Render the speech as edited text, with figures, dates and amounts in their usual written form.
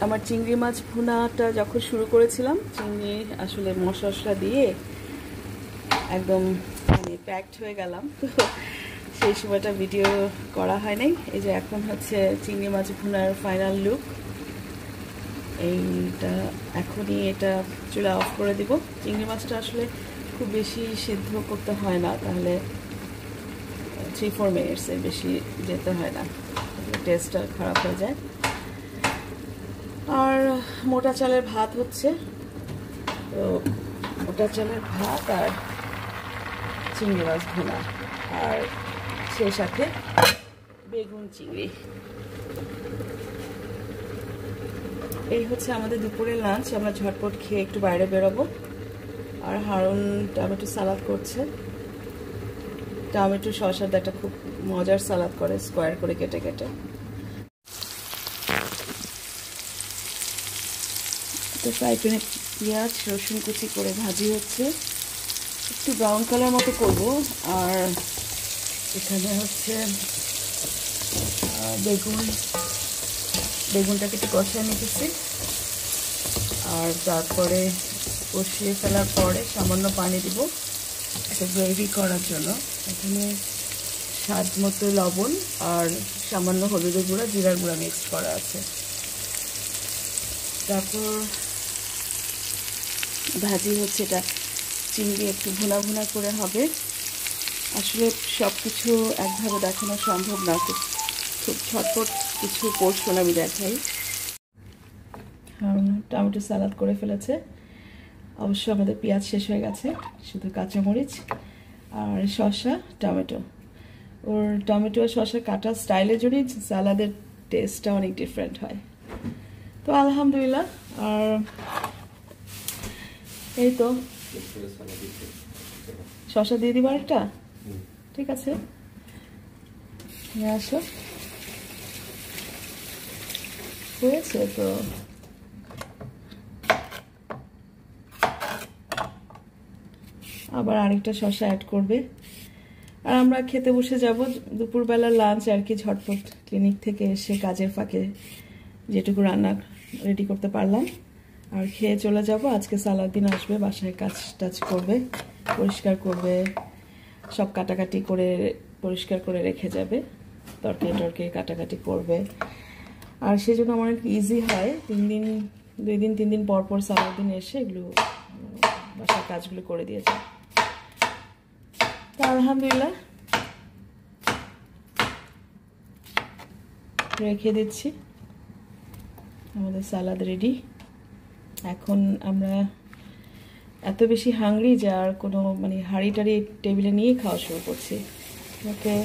আমার চিংড়ি মাছ ভুনাটা যখন শুরু করেছিলাম, চিংড়ি আসলে মশলা দিয়ে একদম মানে প্যাকড হয়ে গেলাম, তো সেই সময়টা ভিডিও করা হয় নাই। এই যে এখন হচ্ছে চিংড়ি মাছ ভুনার ফাইনাল লুক। এইটা এখনই এটা চুলা অফ করে দিব। চিংড়ি মাছটা আসলে খুব বেশি সিদ্ধ করতে হয় না, তাহলে 3-4 মিনিটসের বেশি যেতে হয় না, টেস্টটা খারাপ হয়ে যায়। আর মোটা চালের ভাত হচ্ছে, তো মোটা চালের ভাত আর চিংড়ি মাছ ভুনা, আর সেই সাথে বেগুন চিংড়ি। এই হচ্ছে আমাদের দুপুরের লাঞ্চ। আমরা ঝটপট খেয়ে একটু বাইরে বেরোবো। আর হারুন টমেটো সালাদ করছে, টমেটো শসার একটা খুব মজার সালাদ করে, স্কোয়ার করে কেটে কেটে। তো ফ্রাই প্যানে পেঁয়াজ রসুন কুচি করে ভাজি হচ্ছে, একটু ব্রাউন কালার মতো করব। আর এখানে হচ্ছে বেগুনটাকে একটু কষিয়ে নিতেছি, আর তারপরে কষিয়ে ফেলার পরে সামান্য পানি দিব একটা গ্রেভি করার জন্য। এখানে স্বাদ মতো লবণ আর সামান্য হলুদের গুঁড়া, জিরার গুঁড়া মিক্সড করা আছে। তারপর ভাজি হচ্ছে, এটা চিংড়ি একটু ভুনা ভুনা করে হবে। আসলে সব কিছু একভাবে দেখানো সম্ভব না, খুব ঝটপট কিছু পোর্শন আমি দেখাই। টমেটো সালাদ করে ফেলেছে, অবশ্য আমাদের পেঁয়াজ শেষ হয়ে গেছে, শুধু কাঁচামরিচ আর শসা টমেটো। ওর টমেটো আর শসা কাটা স্টাইলের জন্যই সালাদের টেস্টটা অনেক ডিফারেন্ট হয়। তো আলহামদুলিল্লাহ। আর এই তো শসা দিয়ে দিবার একটা, ঠিক আছে, নিয়ে আসো। হয়েছে তো, আবার আরেকটা শসা অ্যাড করবে। আর আমরা খেতে বসে যাব। দুপুরবেলা লাঞ্চ আর কি, ঝটপট ক্লিনিক থেকে এসে কাজের ফাঁকে যেটুকু রান্না রেডি করতে পারলাম, আর খেয়ে চলে যাব। আজকে সালাদিন আসবে, বাসায় কাজ টাজ করবে, পরিষ্কার করবে, সব কাটাকাটি করে পরিষ্কার করে রেখে যাবে, তরকারি টরকারি কাটাকাটি করবে। আর সেজন্য আমার অনেক ইজি হয়, 2 দিন পর পর সালাদিন এসে এগুলো বাসার কাজগুলো করে দিয়েছে। তা আলহামদুলিল্লাহ রেখে দিচ্ছি, আমাদের সালাদ রেডি। এখন আমরা এত বেশি হাংরি যে আর কোনো মানে হাঁড়ি টাড়ি টেবিলে নিয়ে খাওয়া শুরু করছি। ওকে।